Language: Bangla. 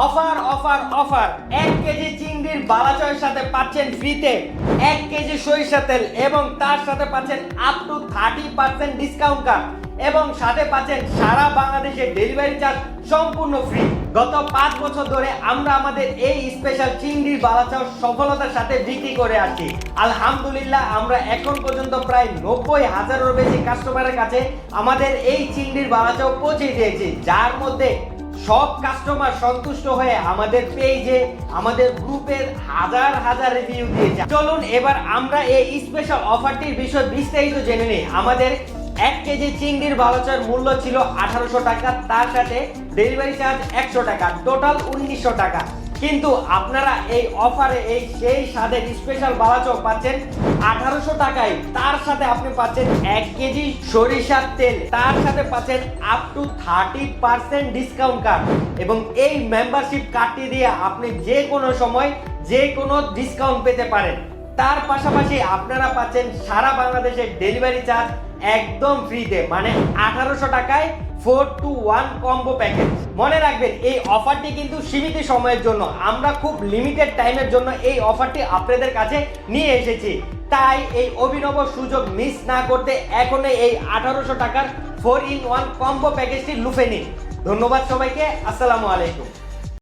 অফার অফার অফার 1 কেজি চিংড়ির বালাচয়ের সাথে পাচ্ছেন ফ্রিতে 1 কেজি সরিষা তেল এবং তার সাথে পাচ্ছেন আপ টু 30% ডিসকাউন্ট কার্ড এবং সাথে পাচ্ছেন সারা বাংলাদেশে ডেলিভারি চার্জ সম্পূর্ণ ফ্রি। গত 5 বছর ধরে আমরা আমাদের এই স্পেশাল চিংড়ির বালাচাও সফলতার সাথে বিক্রি করে আসছি। আলহামদুলিল্লাহ আমরা এখন পর্যন্ত প্রায় 90,000-এরও বেশি কাস্টমারের কাছে আমাদের এই চিংড়ির বালাচাও পৌঁছে দিয়েছি, যার মধ্যে সব কাস্টমার সন্তুষ্ট হয়ে আমাদের পেজে আমাদের গ্রুপের হাজার হাজার রিভিউ দিয়েছে। চলুন এবার আমরা এই স্পেশাল অফারটির বিষয়ে বিস্তারিত জেনে নিই। আমাদের 1 কেজি চিংড়ির বালাচার মূল্য ছিল 1800 টাকা, তার সাথে ডেলিভারি চার্জ 100 টাকা, টোটাল 1900 টাকা। কিন্তু আপনারা এই অফারে এই সেই স্বাদের স্পেশাল বালাচাও পাচ্ছেন 1800 টাকায়। তার সাথে আপনি পাচ্ছেন 1 কেজি সরিষার তেল, তার সাথে পাচ্ছেন আপ টু 30% ডিসকাউন্ট কার্ড এবং এই মেম্বারশিপ কার্ডটি দিয়ে আপনি যে কোনো সময় যে কোনো ডিসকাউন্ট পেতে পারেন। তার পাশাপাশি আপনারা পাচ্ছেন সারা বাংলাদেশে ডেলিভারি চার্জ একদম ফ্রিতে, মানে 1800 টাকায় 4 to 1 কম্বো প্যাকেজ। মনে রাখবেন এই অফারটি কিন্তু সীমিত সময়ের জন্য, আমরা খুব লিমিটেড টাইমের জন্য এই অফারটি আপনাদের কাছে নিয়ে এসেছি। তাই এই অভিনব সুযোগ মিস না করতে এখনই এই 1800 টাকার 4 in 1 কম্বো প্যাকেজটি লুফে নিন। ধন্যবাদ সবাইকে, আসসালামু আলাইকুম।